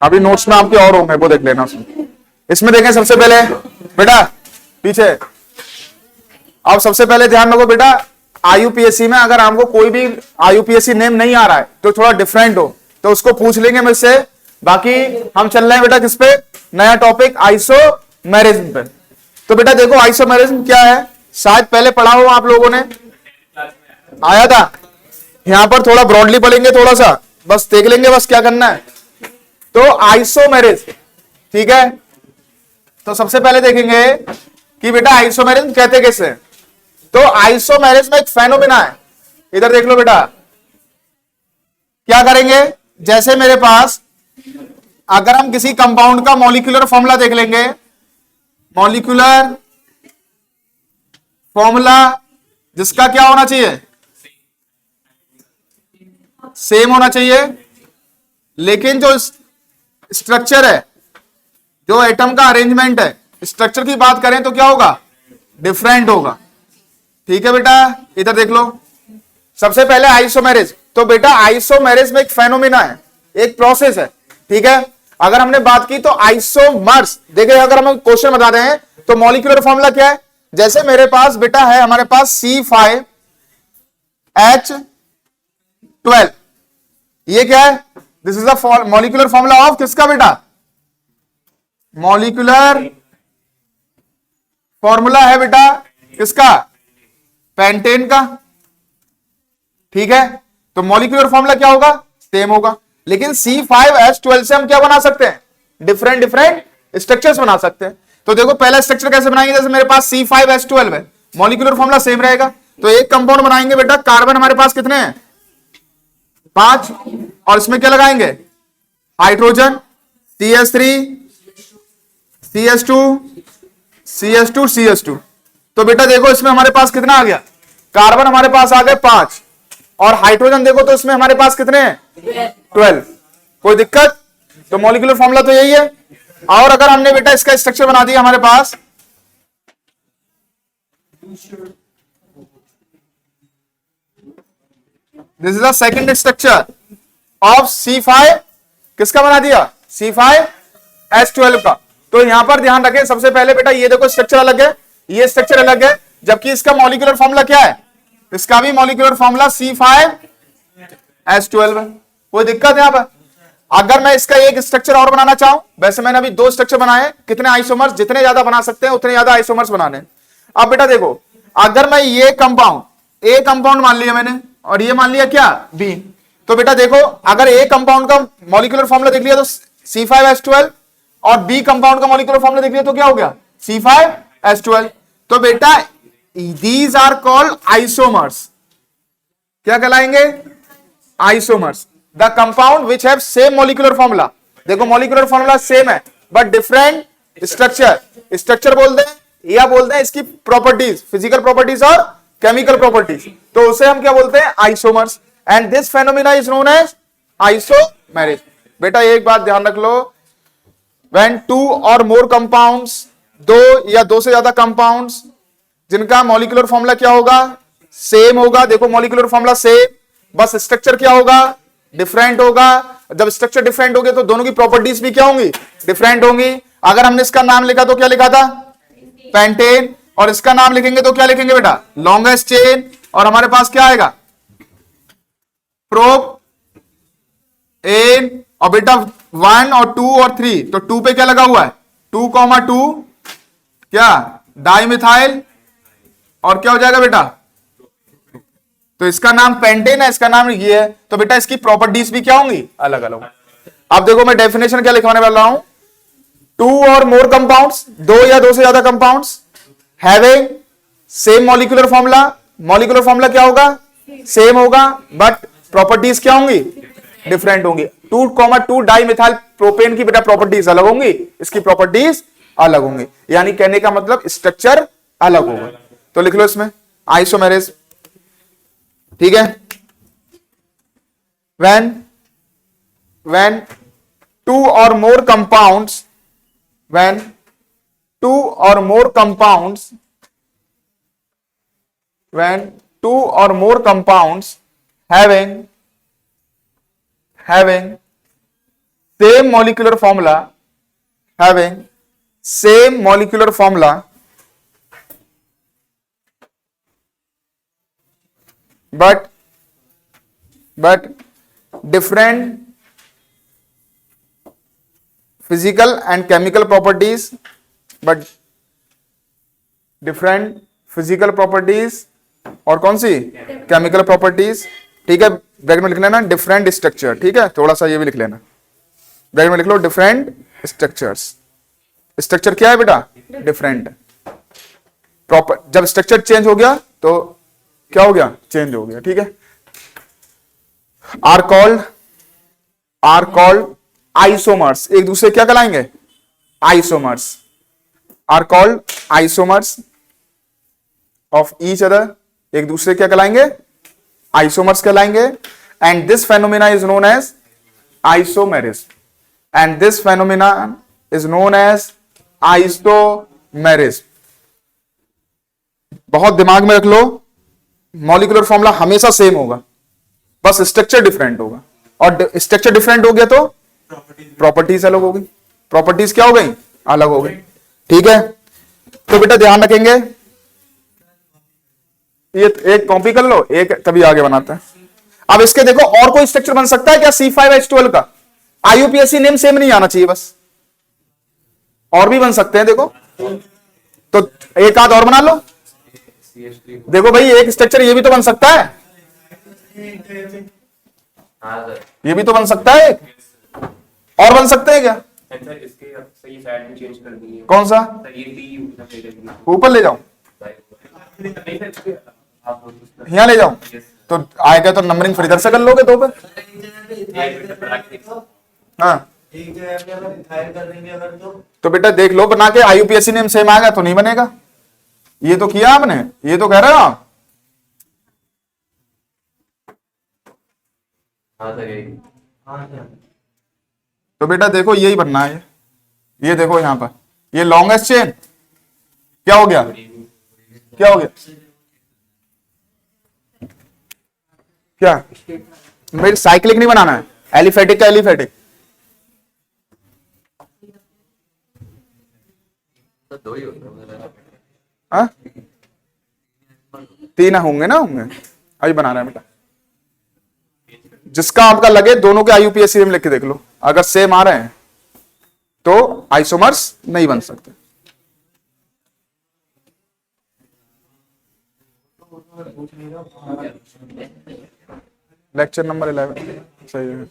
अभी नोट्स में आपके और होंगे, वो देख लेना उसमें। इसमें देखें सबसे पहले बेटा पीछे, अब सबसे पहले ध्यान रखो बेटा, आईयूपीएससी में अगर हमको कोई भी आईयूपीएससी नेम नहीं आ रहा है तो थोड़ा डिफरेंट हो तो उसको पूछ लेंगे मुझसे। बाकी हम चल रहे हैं बेटा किस पे, नया टॉपिक आइसोमेरिज्म पे। तो बेटा देखो आइसोमेरिज्म क्या है, शायद पहले पढ़ा हो आप लोगों ने, आया था। यहां पर थोड़ा ब्रॉडली पढ़ेंगे, थोड़ा सा बस देख लेंगे बस क्या करना है। तो आइसोमेरिज्म, ठीक है। तो सबसे पहले देखेंगे कि बेटा आइसोमेरिज्म कहते कैसे। तो आइसोमेरिज्म एक फेनोमेना है। इधर देख लो बेटा, क्या करेंगे, जैसे मेरे पास अगर हम किसी कंपाउंड का मॉलिक्यूलर फॉर्मूला देख लेंगे, मॉलिक्यूलर फॉर्मूला जिसका क्या होना चाहिए, सेम होना चाहिए, लेकिन जो स्ट्रक्चर है, जो एटम का अरेंजमेंट है, स्ट्रक्चर की बात करें तो क्या होगा, डिफरेंट होगा। ठीक है बेटा, इधर देख लो। सबसे पहले आइसोमेरिज्म, तो बेटा आइसोमेरिज्म एक फेनोमेना है, एक प्रोसेस है, ठीक है। अगर हमने बात की तो आइसोमर्स, देखिए अगर हम क्वेश्चन बता रहे हैं तो मॉलिक्यूलर फॉर्मूला क्या है, जैसे मेरे पास बेटा है, हमारे पास C5H12, ये क्या है, this is the molecular formula of किसका बेटा, मॉलिक्यूलर फॉर्मूला है बेटा किसका, पेंटेन का, ठीक है। तो मॉलिक्यूलर फॉर्मूला क्या होगा, सेम होगा, लेकिन C5H12 से हम क्या बना सकते हैं, डिफरेंट डिफरेंट स्ट्रक्चर्स बना सकते हैं। तो देखो पहला स्ट्रक्चर कैसे बनाएंगे, जैसे मेरे पास C5H12 है, मॉलिक्यूलर फॉर्मूला सेम रहेगा, तो एक कंपाउंड बनाएंगे बेटा, कार्बन हमारे पास कितने हैं, 5, और इसमें क्या लगाएंगे, hydrogen, CH3 CH2 CH2 CH2। तो बेटा देखो इसमें हमारे पास कितना आ गया, कार्बन हमारे पास आ गए 5, और हाइड्रोजन देखो तो इसमें हमारे पास कितने हैं, 12। कोई दिक्कत, तो मॉलिक्यूलर फॉर्मूला तो यही है। और अगर हमने बेटा इसका स्ट्रक्चर बना दिया हमारे पास, this is the second structure of C5, किसका बना दिया, C5H12 का। तो यहां पर ध्यान रखें, सबसे पहले बेटा ये देखो स्ट्रक्चर अलग है, ये स्ट्रक्चर अलग है, जबकि इसका मॉलिक्यूलर फॉर्मूला क्या है, इसका भी मॉलिक्यूलर फॉर्मूला C5H12 है। कोई दिक्कत है यहां पर। अगर मैं इसका एक स्ट्रक्चर और बनाना चाहूं, वैसे मैंने अभी 2 स्ट्रक्चर बनाए, कितने आइसोमर्स जितने ज्यादा बना सकते हैं उतने ज्यादा आइसोमर्स बनाने। अब बेटा देखो, अगर मैं ये कंपाउंड, ए कंपाउंड मान लिया मैंने, और ये मान लिया क्या, बी, तो बेटा देखो अगर ए कंपाउंड का मॉलिक्यूलर फॉर्मूला देख लिया तो C5H12, और बी कंपाउंड का मॉलिक्यूलर फॉर्मूला देख लिया तो क्या हो गया, C5H12। तो बेटा दीज आर कॉल्ड आइसोमर्स, क्या कहलाएंगे, isomers. The compound which have same molecular formula, देखो मॉलिक्यूलर फॉर्मूला सेम है बट डिफरेंट स्ट्रक्चर, स्ट्रक्चर बोलते हैं या बोलते हैं इसकी प्रॉपर्टीज, फिजिकल प्रॉपर्टीज और केमिकल प्रॉपर्टीज, तो उसे हम क्या बोलते हैं, isomers. And this phenomena is known as isomerism. बेटा एक बात ध्यान रख लो, when 2 or more compounds, 2 या 2 से ज्यादा कंपाउंड्स जिनका मॉलिक्यूलर फॉर्मूला क्या होगा, सेम होगा, देखो मॉलिक्यूलर फॉर्मूला सेम, बस स्ट्रक्चर क्या होगा, डिफरेंट होगा। जब स्ट्रक्चर डिफरेंट होगी तो दोनों की प्रॉपर्टीज भी क्या होंगी, डिफरेंट होंगी। अगर हमने इसका नाम लिखा तो क्या लिखा था, पेंटेन, और इसका नाम लिखेंगे तो क्या लिखेंगे बेटा, लॉन्गेस्ट चेन, और हमारे पास क्या आएगा, प्रोप एन, और बेटा 1 और 2 और 3, तो 2 पे क्या लगा हुआ है, 2,2 क्या, डाइमिथाइल, और क्या हो जाएगा बेटा, तो इसका नाम पेंटेन है, इसका नाम ये है। तो बेटा इसकी प्रॉपर्टीज भी क्या होंगी, अलग अलग। अब देखो मैं डेफिनेशन क्या लिखवाने वाला हूं, 2 और मोर कंपाउंड्स, 2 या 2 से ज्यादा compounds having same molecular formula, molecular formula क्या होगा, सेम होगा, बट प्रॉपर्टीज क्या होंगी, डिफरेंट होंगी। 2,2 डाइमिथाइल प्रोपेन की बेटा प्रॉपर्टीज अलग होंगी, इसकी प्रॉपर्टीज अलग होंगी, यानी कहने का मतलब स्ट्रक्चर अलग होगा। तो लिख लो इसमें आइसोमेरिज्म, ठीक है। when 2 or more compounds, when 2 or more compounds when two or more compounds having same molecular formula but different physical and chemical properties, और कौन सी केमिकल प्रॉपर्टीज। ठीक है, ब्रैकेट में लिख लेना डिफरेंट स्ट्रक्चर। ठीक है, थोड़ा सा ये भी लिख लेना, ब्रैकेट में लिख लो डिफरेंट स्ट्रक्चर्स। स्ट्रक्चर क्या है बेटा? डिफरेंट। प्रॉपर जब स्ट्रक्चर चेंज हो गया तो क्या हो गया? चेंज हो गया। ठीक है, आर कॉल्ड आइसोमर्स। एक दूसरे क्या कहलाएंगे? Isomers. Are called isomers of each other. एक दूसरे क्या कहलाएंगे? आइसोमर्स कहलाएंगे। And this phenomena is known as isomerism. बहुत दिमाग में रख लो, मॉलिक्यूलर फॉर्मूला हमेशा सेम होगा, बस स्ट्रक्चर डिफरेंट होगा। और स्ट्रक्चर डिफरेंट हो गया तो प्रॉपर्टीज अलग हो गई। प्रॉपर्टीज क्या हो गई? अलग हो गई। ठीक है, तो बेटा ध्यान रखेंगे, ये एक कॉपी कर लो, एक तभी आगे बनाता है। अब इसके देखो और कोई स्ट्रक्चर बन सकता है क्या C5H12 का? IUPAC नेम सेम नहीं आना चाहिए, बस और भी बन सकते हैं। देखो तो एक आध और बना लो। देखो भाई, एक स्ट्रक्चर ये भी तो बन सकता है, ये भी तो बन सकता है, और बन सकते हैं क्या? कौन सा? ऊपर ले जाओ, यहां ले जाओ, तो आएगा तो नंबरिंग फिर इधर से कर लोगे दो पे। हाँ, तो बेटा देख लो बना के, IUPAC नेम सेम आएगा तो नहीं बनेगा। ये तो किया आपने, ये तो कह रहे हो आप। तो बेटा देखो यही बनना है। ये देखो यहां पर, ये लॉन्गेस्ट चेन क्या हो गया? क्या हो गया? क्या मेरी साइक्लिक नहीं बनाना है, एलिफेटिक का एलिफेटिक। हाँ, तीन होंगे ना, होंगे। अभी बना रहा है बेटा, जिसका आपका लगे दोनों के IUPAC में लिख के देख लो। अगर सेम आ रहे हैं तो आइसोमर्स नहीं बन सकते। लेक्चर नंबर 11 सही है।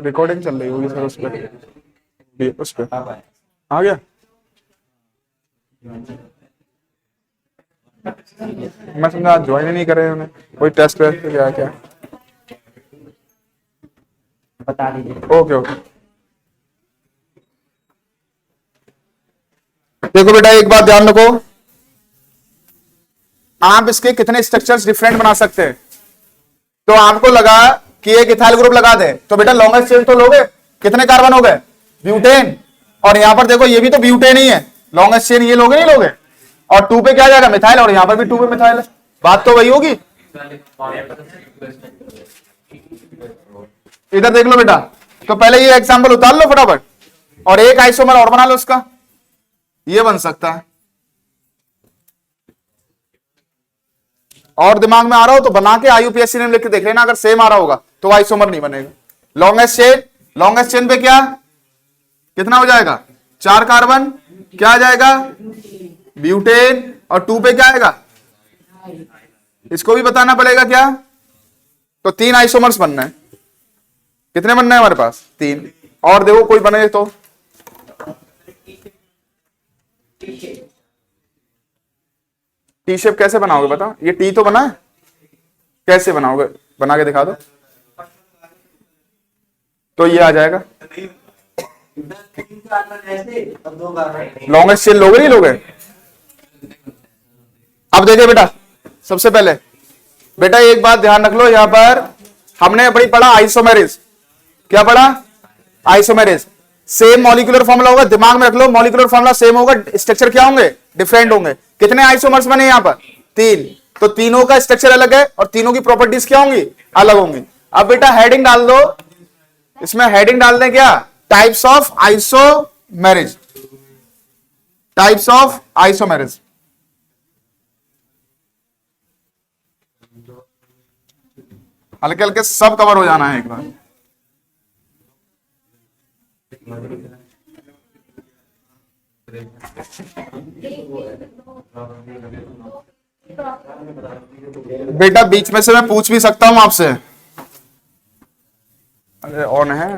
रिकॉर्डिंग चल रही होगी सर, उस पे आ गया। मैं समझा ज्वाइन ही नहीं करे उन्हें, कोई टेस्ट वेस्ट क्या क्या बता दीजिए। ओके ओके, देखो बेटा एक बात ध्यान रखो, आप इसके कितने स्ट्रक्चर्स डिफरेंट बना सकते हैं। तो आपको लगा कि एक इथाइल ग्रुप लगा दे तो बेटा लॉन्गेस्ट चेन तो लोगे, कितने कार्बन हो गए? ब्यूटेन। और यहां पर देखो ये भी तो ब्यूटेन ही है, लॉन्गेस्ट चेन ये लोगे नहीं लोगे। और 2 पे क्या जाएगा? मिथाइल। और यहां पर भी 2 पे मिथाइल है, बात तो वही होगी। इधर देख लो बेटा, तो पहले ये एग्जांपल उतार लो फटाफट, और एक आइसोमर और बना लो उसका। ये बन सकता है, और दिमाग में आ रहा हो तो बना के IUPAC नेम लिख के देख लेना। अगर सेम आ रहा होगा तो आइसोमर नहीं बनेगा। लॉन्गेस्ट चेन पे क्या कितना हो जाएगा? 4 कार्बन। क्या आ जाएगा? ब्यूटेन। और 2 पे क्या आएगा? इसको भी बताना पड़ेगा क्या? तो 3 आइसोमर्स बनना है। कितने बनना है हमारे पास? 3। और देखो कोई बने तो टी शेप कैसे बनाओगे बताओ? ये टी तो बना है, कैसे बनाओगे? बना के दिखा दो। तो ये आ जाएगा लॉन्गेस्ट चेन लोगे नहीं लोगे। अब देखिए बेटा, सबसे पहले बेटा एक बात ध्यान रख लो, यहां पर हमने अपनी पढ़ा आइसोमेरेज। क्या पढ़ा? आइसोमेरेज। सेम मॉलिक्यूलर फॉर्मूला होगा, दिमाग में रख लो, मॉलिक्यूलर फॉर्मूला सेम होगा, स्ट्रक्चर क्या होंगे? डिफरेंट होंगे। कितने आइसोमर्स बने यहां पर? 3। तो तीनों का स्ट्रक्चर अलग है और तीनों की प्रॉपर्टीज क्या होंगी? अलग होंगी। अब बेटा हेडिंग डाल दो, इसमें हेडिंग डाल दें क्या? Types of isomerase. Types of isomerase. हल्के हल्के सब कवर हो जाना है एक बार। बेटा बीच में से मैं पूछ भी सकता हूं आपसे। अरे ऑन है?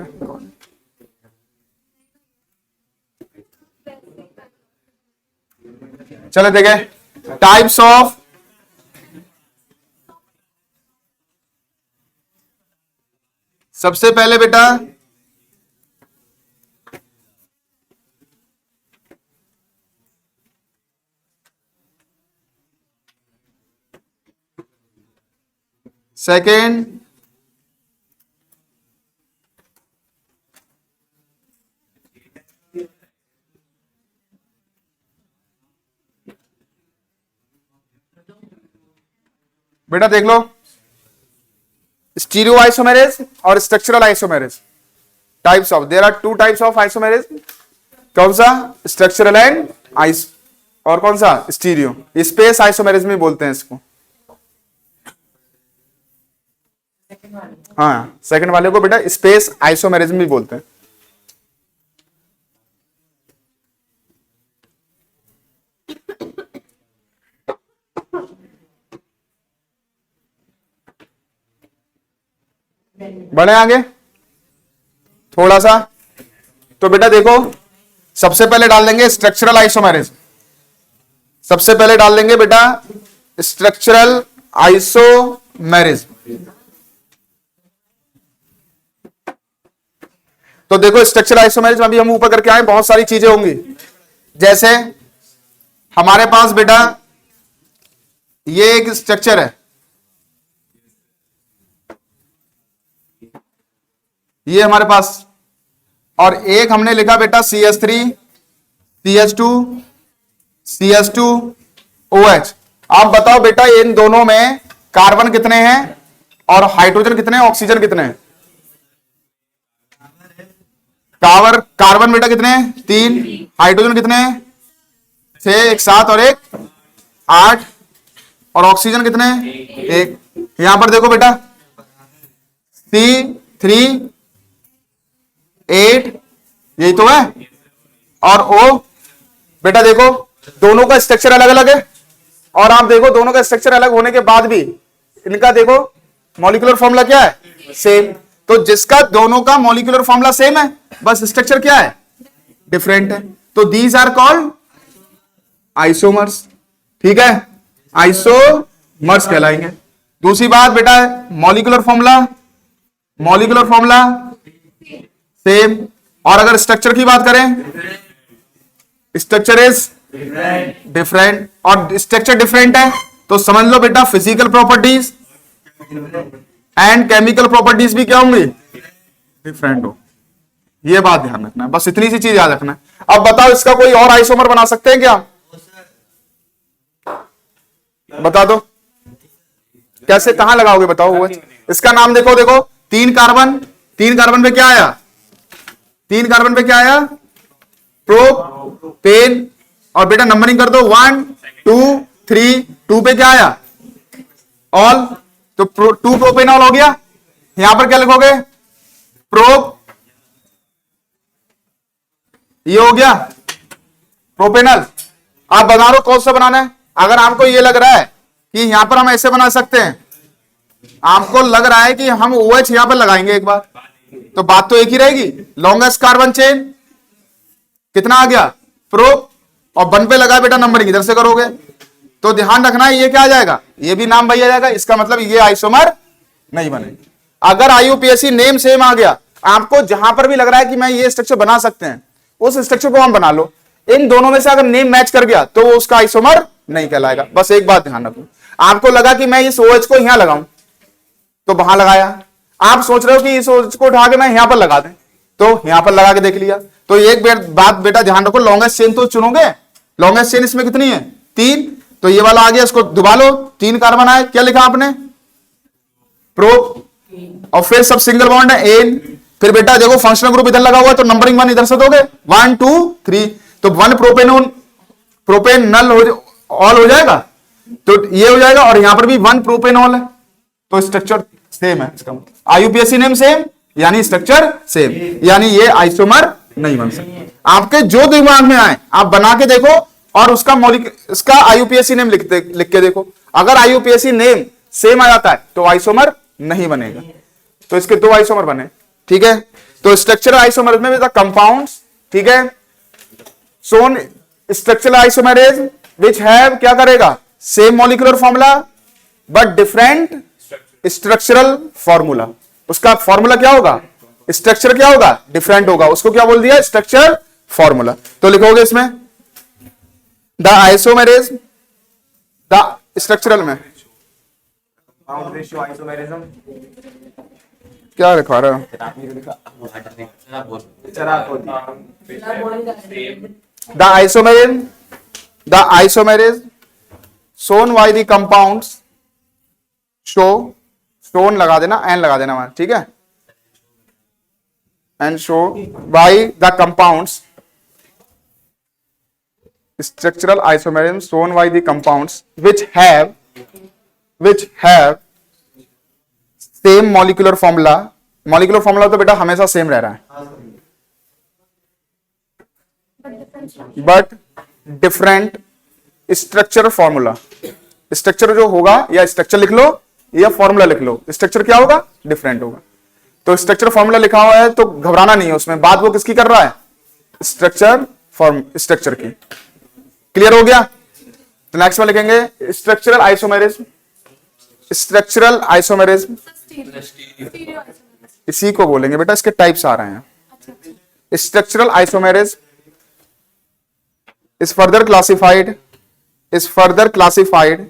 चले देखे टाइप्स ऑफ सबसे पहले बेटा सेकेंड बेटा देख लो, स्टीरियो आइसोमेरेज और structural isomers. Types of, there are 2 types of isomers. कौन सा? स्ट्रक्चरल एंड आइस, और कौन सा? स्टीरियो। स्पेस आइसोमेरेज में बोलते हैं इसको। हाँ, सेकंड वाले को बेटा स्पेस आइसोमेरिज्म भी बोलते हैं। बढ़े आगे थोड़ा सा। तो बेटा देखो, सबसे पहले डाल देंगे स्ट्रक्चरल आइसोमेरिज्म। सबसे पहले डाल देंगे बेटा स्ट्रक्चरल आइसोमेरिज्म। तो देखो स्ट्रक्चरल आइसोमेरिज्म अभी हम ऊपर करके आए, बहुत सारी चीजें होंगी। जैसे हमारे पास बेटा ये एक स्ट्रक्चर है, ये हमारे पास, और एक हमने लिखा बेटा CH3 CH2 CH2 OH। आप बताओ बेटा इन दोनों में कार्बन कितने हैं और हाइड्रोजन कितने हैं, ऑक्सीजन कितने हैं? कार्बन बेटा कितने हैं? 3। हाइड्रोजन कितने हैं? 6, एक 7 और एक 8। और ऑक्सीजन कितने हैं? 1। यहां पर देखो बेटा C3 8, यही तो है। और O बेटा देखो दोनों का स्ट्रक्चर अलग अलग है, और आप देखो दोनों का स्ट्रक्चर अलग होने के बाद भी इनका देखो मॉलिक्यूलर फॉर्मूला क्या है? सेम। तो जिसका दोनों का मॉलिक्यूलर फॉर्मूला सेम है, बस स्ट्रक्चर क्या है? डिफरेंट है। तो दीज आर कॉल्ड आइसोमर्स। ठीक है, आइसोमर्स कहलाएंगे। दूसरी बात बेटा molecular formula, molecular formula same. और अगर स्ट्रक्चर की बात करें, स्ट्रक्चर इज डिफरेंट। और स्ट्रक्चर डिफरेंट है तो समझ लो बेटा physical properties and chemical properties भी क्या होंगी? डिफरेंट हो। ये बात ध्यान रखना है, बस इतनी सी चीज याद रखना है। अब बताओ इसका कोई और आइसोमर बना सकते हैं क्या? बता दो कैसे, कहां लगाओगे बताओ? वो इसका नाम देखो, देखो 3 कार्बन, 3 कार्बन पे क्या आया? 3 कार्बन पे क्या आया? प्रोपेन। और बेटा नंबरिंग कर दो 1 2 3, 2 पे क्या आया? ऑल। तो 2 प्रोपेनॉल हो गया। यहां पर क्या लिखोगे? प्रोप, ये हो गया प्रोपेनल। आप बना लो कौन सा बनाना है। अगर आपको ये लग रहा है कि यहां पर हम ऐसे बना सकते हैं, आपको लग रहा है कि हम OH यहां पर लगाएंगे एक बार, तो बात तो एक ही रहेगी। लॉन्गेस्ट कार्बन चेन कितना आ गया? प्रोप। और 1 पे लगा बेटा नंबरिंग इधर से करोगे, तो ध्यान रखना है ये क्या आ जाएगा? ये भी नाम भैया जाएगा। इसका मतलब ये आइसोमर नहीं बनेगा। अगर IUPAC नेम सेम आ गया आपको जहां पर भी लग रहा है कि मैं ये स्ट्रक्चर बना सकते हैं, उस स्ट्रक्चर को हम बना लो। इन दोनों में से अगर नेम मैच कर गया तो वो उसका आइसोमर नहीं कहलाएगा। बस एक बात ध्यान रखो, आपको लगा कि मैं इस OH को यहां लगाऊं तो वहां लगाया, आप सोच रहे हो कि इस OH को उठा के मैं यहां पर लगा दें तो यहां पर लगा के देख लिया। तो एक बात बेटा ध्यान रखो, लॉन्गेस्ट चेन तो चुनोगे, लॉन्गेस्ट चेन इसमें कितनी है 3, तो ये वाला आ गया, इसको दबा लो, 3 कार्बन आए, क्या लिखा आपने प्रो, और फिर सब सिंगल बॉन्ड है एन। फिर बेटा देखो फंक्शनल ग्रुप इधर लगा हुआ तो नंबरिंग 1 इधर से दोगे 1 2 3, तो 1 प्रोपेन नल ऑल हो जाएगा, तो ये हो जाएगा, और यहां पर भी 1 प्रोपेनॉल है, तो स्ट्रक्चर सेम है, इसका मतलब IUPAC नेम सेम यानी स्ट्रक्चर सेम, यानी ये आइसोमर नहीं बन सकता। आपके जो दिमाग में आए आप बना के देखो और उसका इसका IUPAC नेम लिख के देखो, अगर IUPAC नेम सेम आ जाता है तो आइसोमर नहीं बनेगा। तो इसके 2 आइसोमर बने, ठीक है। तो स्ट्रक्चरल आइसोमर में कंपाउंड्स, ठीक है, सोन स्ट्रक्चरल आइसोमरेज विच हैव क्या करेगा same molecular formula but different structural formula. उसका फॉर्मूला क्या होगा, स्ट्रक्चर क्या होगा, डिफरेंट होगा, उसको क्या बोल दिया स्ट्रक्चर फॉर्मूला। तो लिखोगे इसमें द आइसोमरेज, द स्ट्रक्चरल में क्या लिखवा रहे हो, the isomerase shown by the compounds, shown लगा देना, एन लगा देना वहां, ठीक है, and show by the compounds, structural isomerism shown by the compounds which have same molecular formula, molecular formula तो बेटा हमेशा सेम रह रहा है, but different structure formula, structure जो होगा, या स्ट्रक्चर लिख लो या फॉर्मूला लिख लो, स्ट्रक्चर क्या होगा डिफरेंट होगा। तो स्ट्रक्चर फॉर्मूला लिखा हुआ है तो घबराना नहीं है उसमें, बात वो किसकी कर रहा है स्ट्रक्चर की। क्लियर हो गया। तो नेक्स्ट में लिखेंगे स्ट्रक्चरल आइसोमेरिज्म, स्ट्रक्चरल आइसोमेरिज्म इसी को बोलेंगे बेटा, इसके टाइप्स आ रहे हैं। Structural isomerism is further classified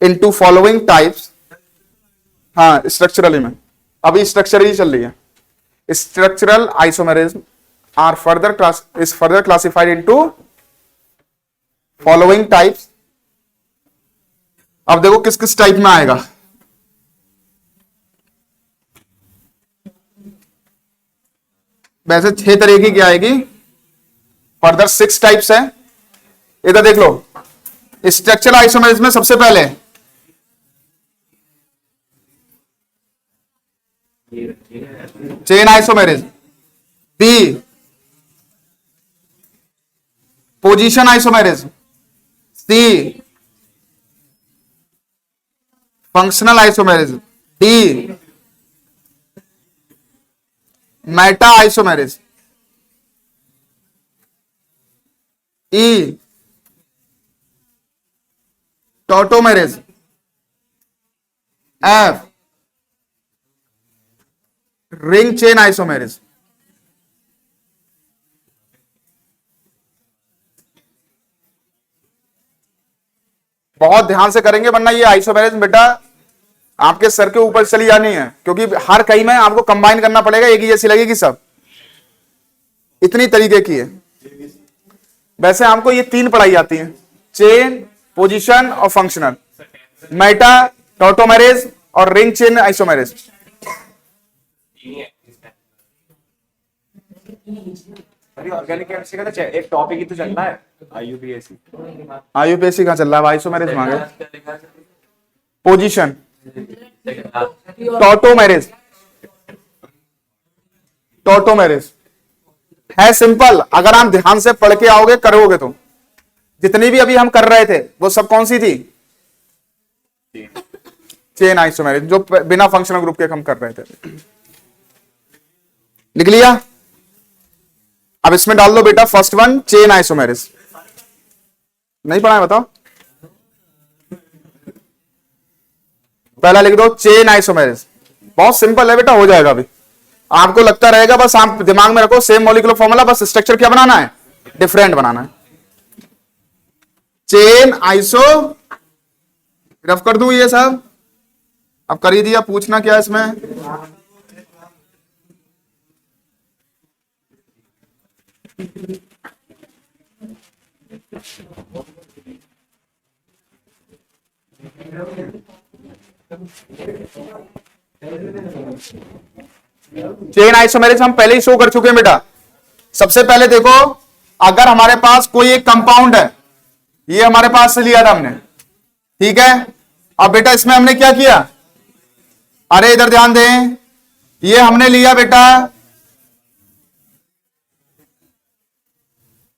into following types। हाँ स्ट्रक्चरली में अभी स्ट्रक्चर ही चल रही है। Structural isomerism is further classified into following types। अब देखो किस किस टाइप में आएगा। वैसे 6 तरीके की आएगी, फर्दर 6 टाइप्स है। इधर देख लो, स्ट्रक्चरल आइसोमेरिज्म में सबसे पहले chain isomerism, B position isomerism, C functional isomerism, D meta isomerism, E tautomerism, F ring chain isomerism. बहुत ध्यान से करेंगे वरना ये आइसोमेरिज्म बेटा आपके सर के ऊपर चली जानी है, क्योंकि हर कई में आपको कंबाइन करना पड़ेगा, एक ही जैसी लगेगी सब, इतनी तरीके की है। वैसे आपको ये 3 पढ़ाई जाती है, चेन, पोजीशन और फंक्शनल, मेटा, टॉटोमेरिज्म और ring chain isomerism. Organic chemistry का तो एक टॉपिक ही तो चल रहा है, आईयूपीएसी कहां चल रहा है, आइसोमेरिज्म आ गया। पोजीशन, टॉटोमेरिज्म है सिंपल, अगर आप ध्यान से पढ़ के आओगे करोगे तो जितनी भी अभी हम कर रहे थे वो सब कौन सी थी, चेन आइसोमेरिज्म, जो बिना फंक्शनल ग्रुप के हम कर रहे थे। लिख लिया। अब इसमें डाल दो बेटा फर्स्ट वन चेन आइसोमेरिज्म, नहीं पढ़ा है बताओ, पहला लिख दो चेन आइसोमेरिज्म, बहुत सिंपल है बेटा, हो जाएगा अभी। आपको लगता रहेगा, बस आप दिमाग में रखो सेम मॉलिक्यूलर फॉर्मूला, बस स्ट्रक्चर क्या बनाना है, डिफरेंट बनाना है। चेन आइसो, रफ कर दूं ये सब, अब कर ही दिया, पूछना क्या इसमें। चेन आइसोमेरिज्म हम पहले ही शो कर चुके हैं बेटा। सबसे पहले देखो, अगर हमारे पास कोई एक कंपाउंड है, ये हमारे पास से लिया था हमने, ठीक है। अब बेटा इसमें हमने क्या किया, अरे इधर ध्यान दें, ये हमने लिया बेटा,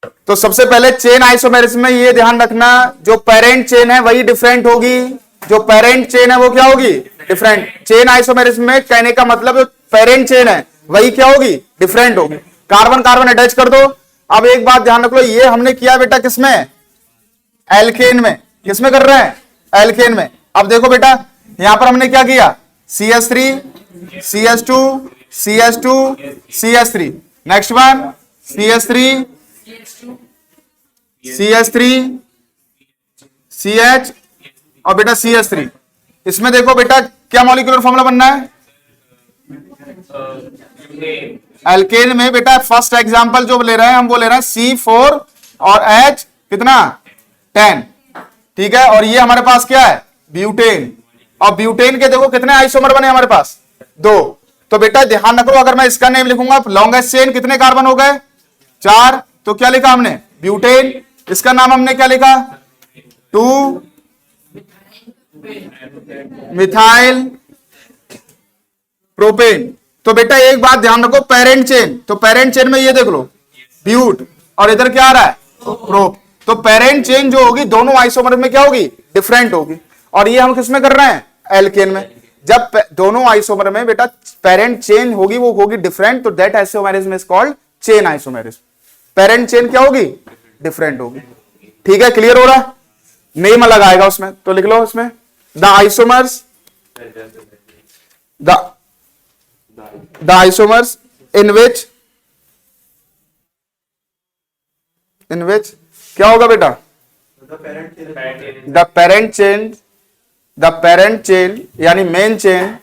तो सबसे पहले चेन आइसोमेरिज्म में ये ध्यान रखना, जो पेरेंट चेन है वही डिफरेंट होगी, जो पेरेंट चेन है वो क्या होगी, डिफरेंट। चेन आइसोमेरिज्म में कहने का मतलब जो पेरेंट चेन है वही क्या होगी, डिफरेंट होगी। कार्बन कार्बन अटैच कर दो। अब एक बात ध्यान रख लो, ये हमने किया बेटा किसमें, एल्केन में। किसमें कर रहे हैं, एल्केन में। अब देखो बेटा यहां पर हमने क्या किया, CH3 CH2 CH2 CH3, next one CH3 CH3 CH और बेटा CH3। इसमें देखो बेटा क्या मॉलिक्यूलर फॉर्मूला बनना है, एल्केन में बेटा फर्स्ट एग्जांपल जो ले रहे हैं हम वो ले रहे हैं C4 और H कितना 10, ठीक है। और ये हमारे पास क्या है, ब्यूटेन। और ब्यूटेन के देखो कितने आइसोमर बने हमारे पास, 2। तो बेटा ध्यान रखो, अगर मैं इसका नेम लिखूंगा लॉन्गेस्ट चेन, कितने कार्बन हो गए, 4। तो क्या लिखा हमने, ब्यूटेन। इसका नाम हमने क्या लिखा, 2 मिथाइल प्रोपेन। तो बेटा एक बात ध्यान रखो, पेरेंट चेन, तो पेरेंट चेन में ये देख लो ब्यूट, और इधर क्या आ रहा है, प्रोप। तो पेरेंट चेन जो होगी दोनों आइसोमर में क्या होगी, डिफरेंट होगी। और ये हम किसमें कर रहे हैं, एल्केन में। जब दोनों आइसोमर में बेटा पेरेंट चेन होगी वो होगी डिफरेंट, तो that isomerism is called chain isomerism. Parent chain क्या होगी, डिफरेंट होगी, ठीक है। क्लियर हो रहा है, नेम अलग आएगा उसमें, तो लिख लो उसमें the isomers, the isomers in which क्या होगा बेटा, द पेरेंट चेन यानी main chain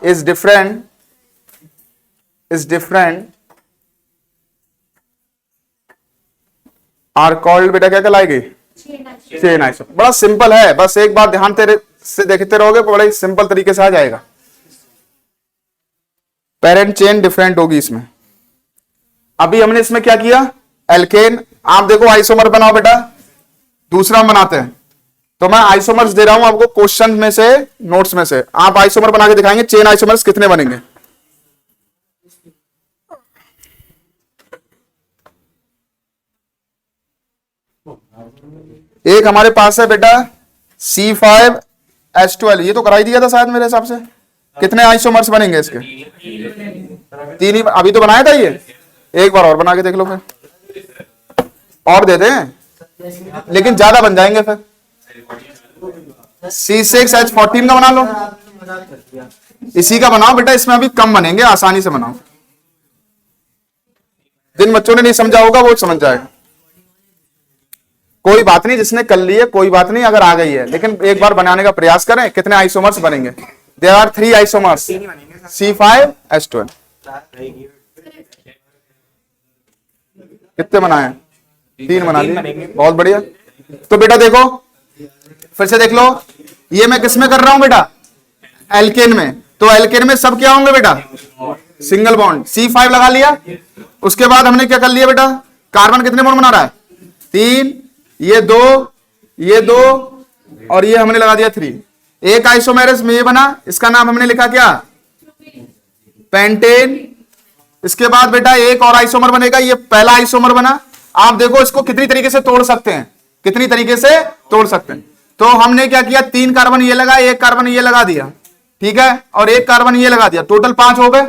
is different are called, बेटा क्या कहलाएगी, चेन आइसोमर। बड़ा सिंपल है, बस एक बात ध्यान से देखते रहोगे तो बड़े सिंपल तरीके से आ जाएगा। पेरेंट चेन डिफरेंट होगी इसमें। अभी हमने इसमें क्या किया, एल्केन। आप देखो आइसोमर बनाओ बेटा, दूसरा हम बनाते हैं। तो मैं आइसोमर्स दे रहा हूं आपको क्वेश्चन में से, नोट्स में से। आप आइसोमर बना के दिखाएंगे, चेन आइसोमर्स कितने बनेंगे। एक हमारे पास है बेटा C5H12, ये तो कराई दिया था शायद मेरे हिसाब से। कितने आइसोमर्स बनेंगे इसके, 3 ही। अभी तो बनाया था ये, एक बार और बना के देख लो फिर, और दे दें लेकिन ज्यादा बन जाएंगे फिर। C6H14 का बना लो, इसी का बनाओ बेटा, इसमें अभी कम बनेंगे, आसानी से बनाओ। जिन बच्चों ने नहीं समझा होगा वो समझ जाएगा। कोई बात नहीं, जिसने कर ली है कोई बात नहीं, अगर आ गई है, लेकिन एक बार बनाने का प्रयास करें। कितने आइसोमर्स बनेंगे, देयर आर 3 आइसोमर्स C5H12। कितने बनाए, 3 बना लिए, बहुत बढ़िया। तो बेटा देखो फिर से देख लो, ये मैं किस में कर रहा हूं बेटा, एल्केन में। तो एल्केन में सब क्या होंगे बेटा, सिंगल बॉन्ड। C5 लगा लिया, उसके बाद हमने क्या कर लिया बेटा, कार्बन कितने बॉन्ड बना रहा है, 3, ये 2 और ये हमने लगा दिया 3। एक आइसोमेरिज्म में ये बना, इसका नाम हमने लिखा क्या, पेंटेन। इसके बाद बेटा एक और आइसोमर बनेगा, ये पहला आइसोमर बना। आप देखो इसको कितनी तरीके से तोड़ सकते हैं, कितनी तरीके से तोड़ सकते हैं। तो हमने क्या किया, 3 कार्बन ये लगा, 1 कार्बन ये लगा दिया, ठीक है, और 1 कार्बन ये लगा दिया, टोटल 5 हो गए।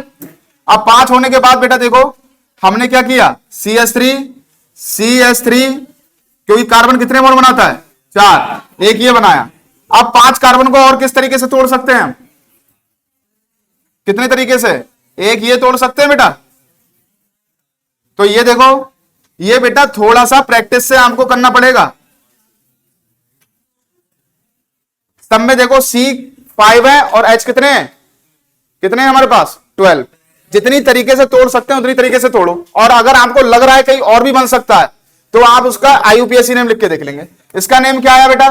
अब 5 होने के बाद बेटा देखो हमने क्या किया, CH3 क्योंकि कार्बन कितने बॉन्ड बनाता है, 4, एक ये बनाया। अब 5 कार्बन को और किस तरीके से तोड़ सकते हैं हम, कितने तरीके से? एक ये तोड़ सकते हैं बेटा। तो ये देखो, ये बेटा थोड़ा सा प्रैक्टिस से आपको करना पड़ेगा। सब में देखो C5 है और H कितने हैं? कितने हैं हमारे पास? 12। जितनी तरीके से तोड़ सकते हैं उतनी तरीके से तोड़ो, और अगर आपको लग रहा है कहीं और भी बन सकता है तो आप उसका IUPAC नेम लिख के देख लेंगे। इसका नेम क्या आया बेटा?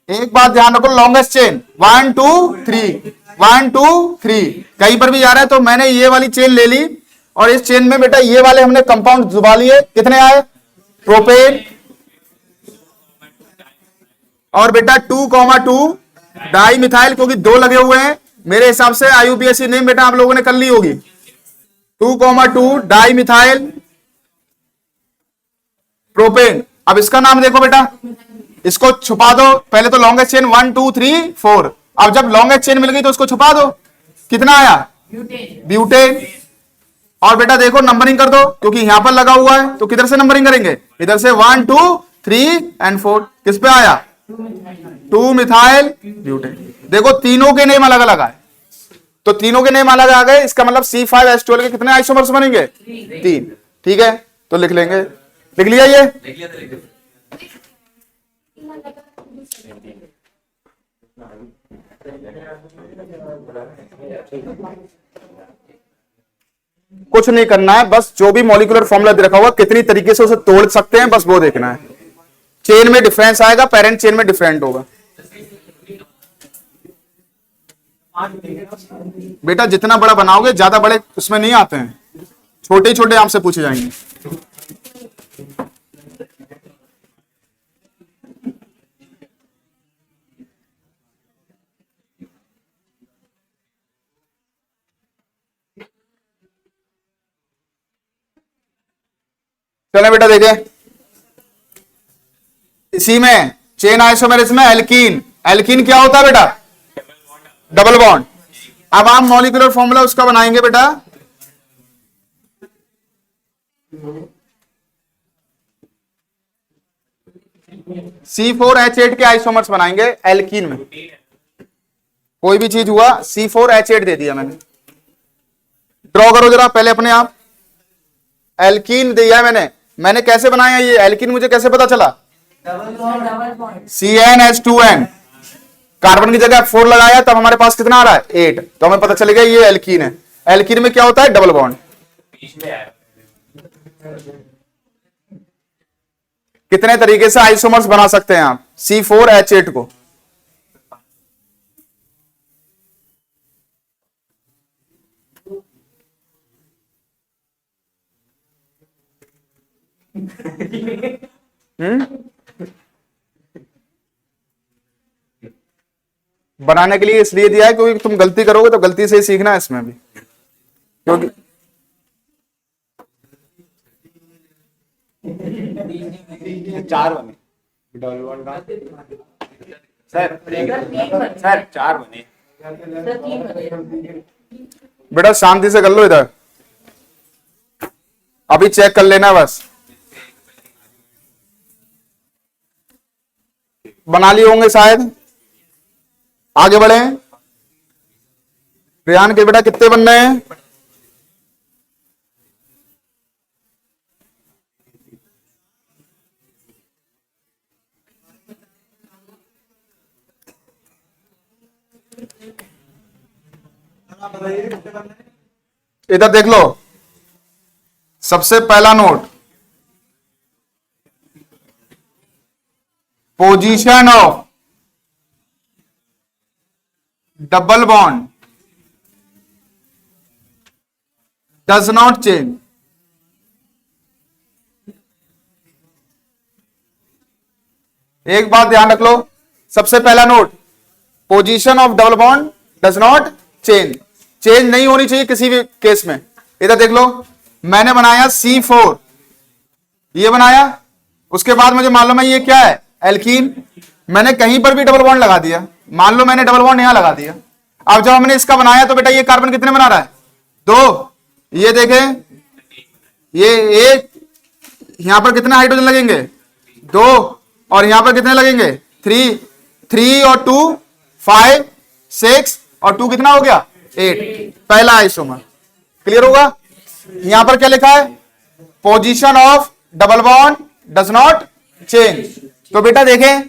एक बात ध्यान रखो, लॉन्गेस्ट चेन 1 2 3, 1 2 3 कहीं पर भी जा रहा है तो मैंने ये वाली चेन ले ली, और इस चेन में बेटा ये वाले हमने कंपाउंड जुबा लिए। कितने आए? प्रोपेन, और बेटा 2,2 डाई मिथाइल, क्योंकि 2 लगे हुए हैं। मेरे हिसाब से IUPAC नेम बेटा आप लोगों ने कर ली होगी। 2,2 डाई मिथाइल प्रोपेन। अब इसका नाम देखो बेटा, इसको छुपा दो। पहले तो लॉन्गेस्ट चेन 1 2 3 4। अब जब लॉन्गेस्ट चेन मिल गई तो उसको छुपा दो। कितना आया? ब्यूटेन। और बेटा देखो नंबरिंग कर दो, क्योंकि यहां पर लगा हुआ है तो किधर से नंबरिंग करेंगे? इधर से 1 2 3 एंड 4। किस पे आया? 2 मिथाइल ब्यूटेन। देखो तीनों के नेम अलग अलग आए, तो तीनों के नेम अलग आ गए। इसका मतलब C5H12 के कितने आइसोमर्स बनेंगे? 3। ठीक है, तो लिख लेंगे। लिख लिया ये? कुछ नहीं करना है, बस जो भी मॉलिक्यूलर फॉर्मूला दे रखा होगा कितनी तरीके से उसे तोड़ सकते हैं बस वो देखना है। चेन में डिफरेंस आएगा, पेरेंट चेन में डिफरेंट होगा। बेटा जितना बड़ा बनाओगे ज्यादा बड़े उसमें नहीं आते हैं, छोटे छोटे आपसे पूछे जाएंगे। चले बेटा देखें, इसी में चेन आइसोमेरिज्म में एल्कीन। एल्कीन क्या होता है बेटा? Double bond. अब आप मॉलिक्यूलर फॉर्मूला उसका बनाएंगे बेटा। C4H8 के आइसोमर्स बनाएंगे एल्कीन में। कोई भी चीज हुआ, C4H8 दे दिया मैंने। ड्रॉ करो जरा पहले अपने आप। एल्कीन दिया है मैंने कैसे बनाया ये एल्कीन, मुझे कैसे पता चला? CnH2n, कार्बन की जगह 4 लगाया तब हमारे पास कितना आ रहा है? 8। तो हमें पता चल गया ये एल्कीन है। एल्कीन में क्या होता है? Double bond. कितने तरीके से आइसोमर्स बना सकते हैं आप C4H8 को? बनाने के लिए इसलिए दिया है क्योंकि तुम गलती करोगे तो गलती से ही सीखना है इसमें भी, क्योंकि चार बने डबल बॉन्ड का सर। सर 4 बने बेटा, शांति से कर लो। इधर अभी चेक कर लेना, बस बना लिए होंगे शायद। आगे बढ़े। रेहान के बेटा कितने बनने हैं? इधर देख लो, सबसे पहला note, position of double bond does not change. एक बात ध्यान रख लो, सबसे पहला note, position of double bond does not change. Change नहीं होनी चाहिए किसी भी केस में। इधर देख लो, मैंने बनाया C4, ये बनाया, उसके बाद मुझे मालूम है ये क्या है? एल्कीन। मैंने कहीं पर भी डबल बॉन्ड लगा दिया, मान लो मैंने डबल बॉन्ड यहां लगा दिया। अब जब हमने इसका बनाया तो बेटा ये कार्बन कितने बना रहा है? 2। ये देखें, ये एक, यहां पर कितने हाइड्रोजन लगेंगे? 2, और यहां पर कितने लगेंगे? 3 और 2 5 6 और 2 कितना हो गया? 8, पहला आइसोमर। क्लियर होगा? यहां पर क्या लिखा है? Position of double bond does not change. तो बेटा देखें,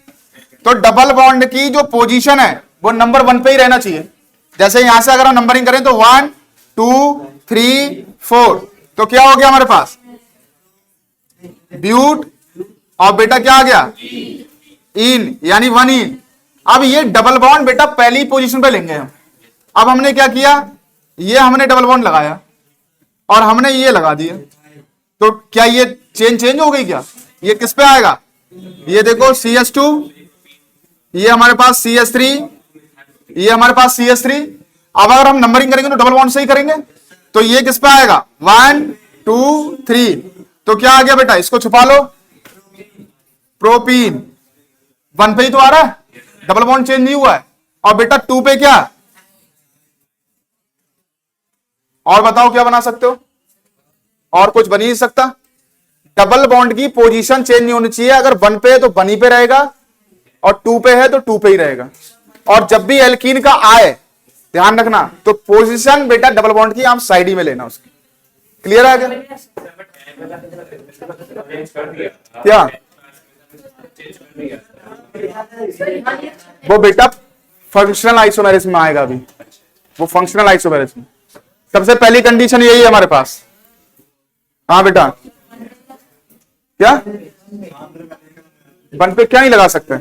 तो डबल बॉन्ड की जो पोजीशन है वो नंबर 1 पे ही रहना चाहिए। जैसे यहां से अगर हम नंबरिंग करें तो 1 2 3 4, तो क्या हो गया हमारे पास? ब्यूट, और बेटा क्या आ गया? इन, यानी 1 इन। अब ये डबल बॉन्ड बेटा पहली पोजीशन पे लेंगे हम। अब हमने क्या किया? ये हमने डबल बॉन्ड लगाया और हमने ये लगा दिया, तो क्या ये चेंज हो गई क्या? ये किस पे आएगा? ये देखो CH2, ये हमारे पास CH3, ये हमारे पास CH3। अब अगर हम नंबरिंग करेंगे तो डबल बॉन्ड से ही करेंगे, तो ये किस पे आएगा? 1 2 3, तो क्या आ गया बेटा? इसको छुपा लो, प्रोपीन। 1 पे ही तो आ रहा है, डबल बॉन्ड चेंज नहीं हुआ है। और बेटा 2 पे क्या? और बताओ क्या बना सकते हो? और कुछ बन ही नहीं सकता। डबल बॉन्ड की पोजीशन चेंज नहीं होनी चाहिए। अगर 1 पे है तो 1 ही पे रहेगा, और 2 पे है तो 2 पे ही रहेगा। और जब भी एल्कीन का आए, ध्यान रखना, तो पोजीशन बेटा डबल बॉन्ड की आप साइड ही में लेना उसकी। क्लियर है क्या? वो बेटा फंक्शनल आइसोमेरिज्म में आएगा अभी, वो फंक्शनल आइसोमेरिज्म। सबसे पहली कंडीशन यही है हमारे पास। हाँ बेटा, क्या 1 पे क्या नहीं लगा सकते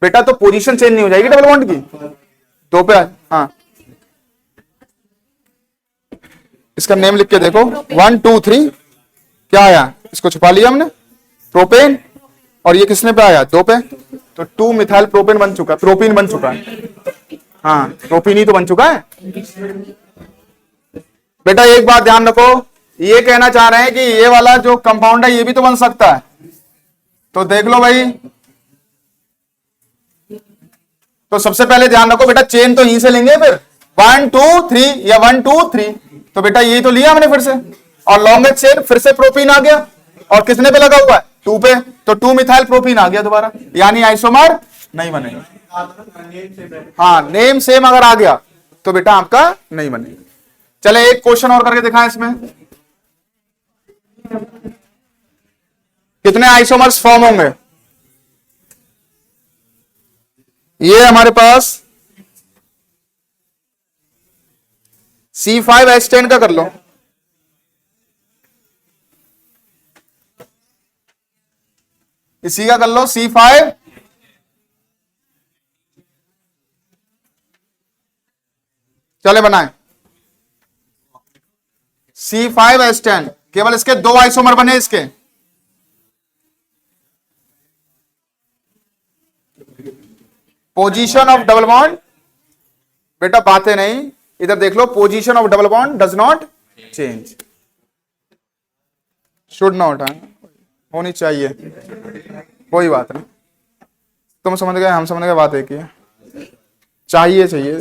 बेटा? तो पोजीशन चेंज नहीं हो जाएगी डबल बॉन्ड की। 2 पे, हाँ, इसका नेम लिख के देखो, 1 2 3, क्या आया? इसको छुपा लिया हमने, प्रोपेन। और ये किसने पे आया? 2 पे, तो 2 मिथाइल प्रोपेन बन चुका, प्रोपीन बन चुका है। हाँ, प्रोपीन ही तो बन चुका है बेटा। एक बात ध्यान रखो, ये कहना चाह रहे हैं कि ये वाला जो कंपाउंड है ये भी तो बन सकता है। तो देख लो भाई, तो सबसे पहले ध्यान रखो बेटा, चेन तो यहीं से लेंगे, फिर 1 2 3 या 1 2 3, तो बेटा यही तो लिया हमने फिर से। और लॉन्गेस्ट चेन फिर से प्रोपीन आ गया, और किसने पे लगा हुआ है? 2 पे, तो 2 मिथाइल प्रोपीन आ गया दोबारा, यानी आइसोमर नहीं बनेगा। हाँ, नेम सेम अगर आ गया तो बेटा आपका नहीं बनेगा। चले एक क्वेश्चन और करके दिखाएं इसमें। कितने आइसोमर्स फॉर्म होंगे? ये हमारे पास C5H10 का कर लो। इसी का कर लो, C5, चले बनाए C5H10। केवल इसके 2 आइसोमर बने इसके। पोजीशन ऑफ डबल बॉन्ड, बेटा बातें नहीं, इधर देख लो, position of double bond does not change, should not, होनी चाहिए, कोई बात नहीं। तुम समझ गए, हम समझ गए, बात एक ही है, चाहिए चाहिए।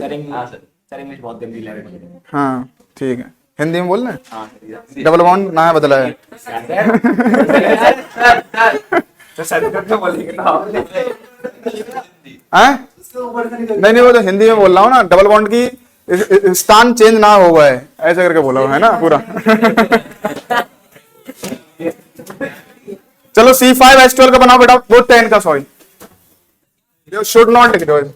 बहुत गंदी लग रही है। हाँ ठीक है, हिंदी में बोलना है। डबल बॉन्ड ना बदला है। तो बोलेंगे नहीं नहीं, वो तो हिंदी में बोल रहा हूँ ना, डबल बॉन्ड की स्थान चेंज ना हुआ है, ऐसा करके बोला हुआ है ना पूरा। चलो C5H12 का बनाओ बेटा, वो 10 का, सॉरी, शुड नॉट लिख दो इसमें।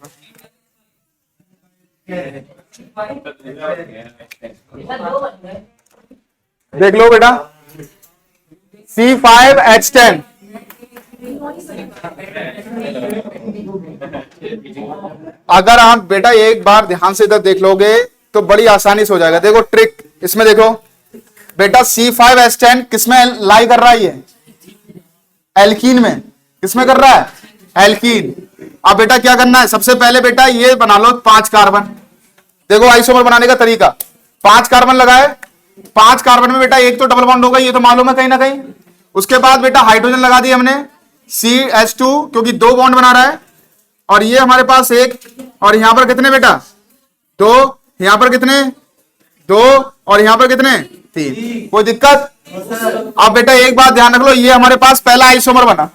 देख लो बेटा, C5H10, अगर आप बेटा एक बार ध्यान से इधर देख लोगे तो बड़ी आसानी से हो जाएगा। देखो ट्रिक, इसमें देखो बेटा, C5H10 किसमें लाई कर रहा है? ये एल्कीन में। किसमें कर रहा है? एल्कीन। अब बेटा क्या करना है? सबसे पहले बेटा ये बना लो 5 कार्बन। देखो आइसोमर बनाने का तरीका, 5 कार्बन लगाए, 5 कार्बन में बेटा एक तो डबल बॉन्ड होगा, ये तो मालूम है कहीं ना कहीं। उसके बाद बेटा हाइड्रोजन लगा दिया हमने, CH2, क्योंकि 2 बॉन्ड बना रहा है, और ये हमारे पास 1, और यहां पर कितने बेटा? 2, यहां पर कितने? 2, और यहां पर कितने? 3। कोई दिक्कत? अब बेटा एक बात ध्यान रख लो, ये हमारे पास पहला आइसोमर बना।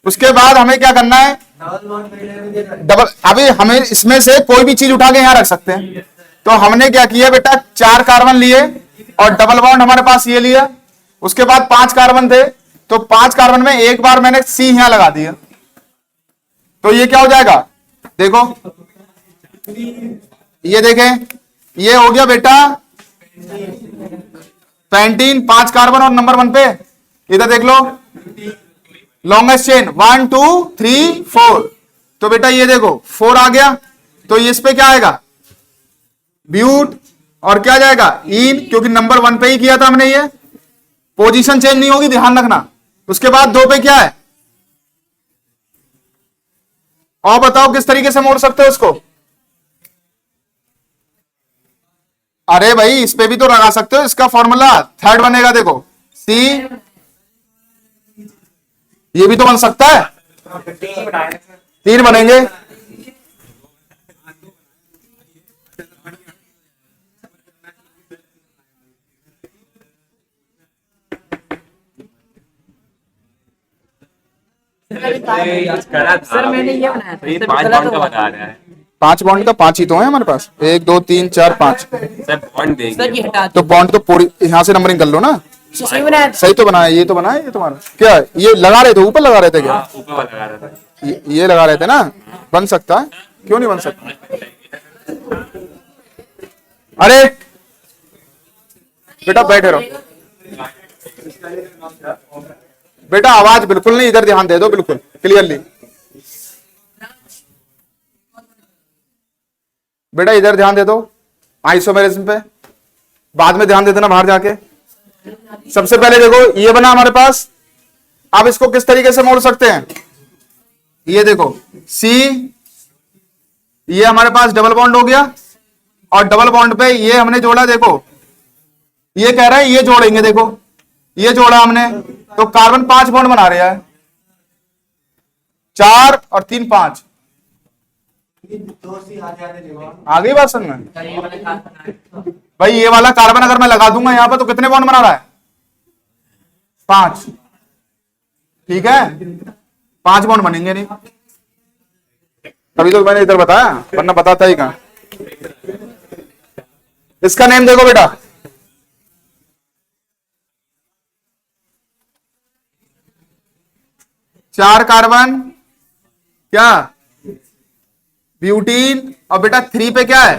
उसके बाद हमें क्या करना है? डबल, अभी हमें इसमें से कोई भी चीज उठा के यहां रख सकते हैं। तो हमने क्या किया बेटा, 4 कार्बन लिए और डबल बॉन्ड हमारे पास ये लिया। उसके बाद 5 कार्बन थे, तो 5 कार्बन में एक बार मैंने C यहां लगा दिया। तो ये क्या हो जाएगा, देखो ये देखें, ये हो गया बेटा पेंटीन, 5 कार्बन और नंबर 1 पे। इधर देख लो, लॉन्गेस्ट चेन 1 2 3 4। तो बेटा ये देखो 4 आ गया, तो इस पे क्या आएगा, ब्यूट, और क्या जाएगा इन, क्योंकि नंबर 1 पे ही किया था हमने, ये पोजीशन चेंज नहीं होगी, ध्यान रखना। उसके बाद 2 पे क्या है, और बताओ किस तरीके से मोड़ सकते हो उसको। अरे भाई इस पे भी तो लगा सकते हो, इसका फॉर्मूला थर्ड बनेगा, देखो C, ये भी तो बन सकता है, 3 बनेंगे। सर मैंने ये बनाया था, ये सर 5 गलत बॉन्ड का हुआ। बता रहा है 5 बॉन्ड का 5 ही तो है हमारे पास, 1 2 3 4 5। सर, बॉन्ड देंगे। सर ये हटा तो बॉन्ड तो पूरी यहां से नंबरिंग कर लो ना। दो। सही बनाया था। सही तो बनाया, ये तो बनाया, ये तुम्हारा क्या है? ये लगा रहे थे, ऊपर लगा रहे थे क्या? हाँ, ऊपर वाला लगा रहा था। ये लगा रहे थे ना, बन सकता है, क्यों नहीं बन सकता। अरे बेटा बैठे रहो, बेटा आवाज बिल्कुल नहीं, इधर ध्यान दे दो बिल्कुल क्लियरली। बेटा इधर ध्यान दे दो, आइसोमेरिज्म पे बाद में ध्यान दे देना बाहर जाके। सबसे पहले देखो ये बना हमारे पास, अब इसको किस तरीके से मोड़ सकते हैं, ये देखो C, ये हमारे पास डबल बॉन्ड हो गया, और डबल बॉन्ड पे ये हमने जोड़ा, देखो ये कह रहा है ये जोड़ेंगे, देखो ये जोड़ा हमने, तो कार्बन 5 बॉन्ड बना रहा है, 4 और 3 5। आ गई बात समझ में। भाई ये वाला कार्बन अगर मैं लगा दूंगा यहां पर, तो कितने बॉन्ड बना रहा है, 5, ठीक है, 5 बॉन्ड बनेंगे नहीं, तभी तो मैंने इधर बताया, वरना बताता ही कहां। इसका नेम देखो बेटा, चार कार्बन क्या, ब्यूटीन, और बेटा 3 पे क्या है,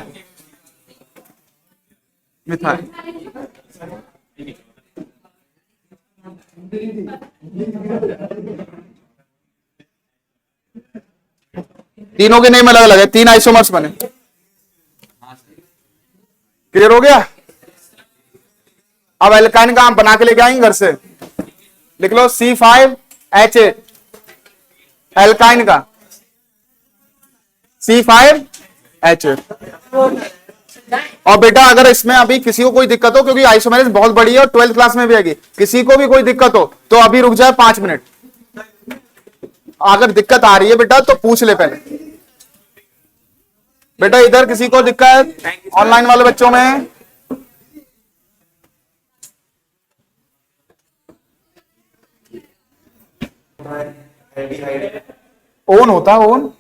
मिथाइल। तीनों के नेम अलग अलग है, 3 आइसोमर्स बने। क्लियर हो गया। अब एल्काइन का हम बना के लेके आएंगे घर से, लिख लो C5H8, एल्काइन का C5H8। और बेटा अगर इसमें अभी किसी को कोई दिक्कत हो, क्योंकि आइसोमेरिज्म बहुत बड़ी है और 12th क्लास में भी आएगी, किसी को भी कोई दिक्कत हो तो अभी रुक जाए 5 मिनट। अगर दिक्कत आ रही है बेटा तो पूछ ले पहले। बेटा इधर किसी को दिक्कत ऑनलाइन वाले बच्चों में, ओन होता है, ओन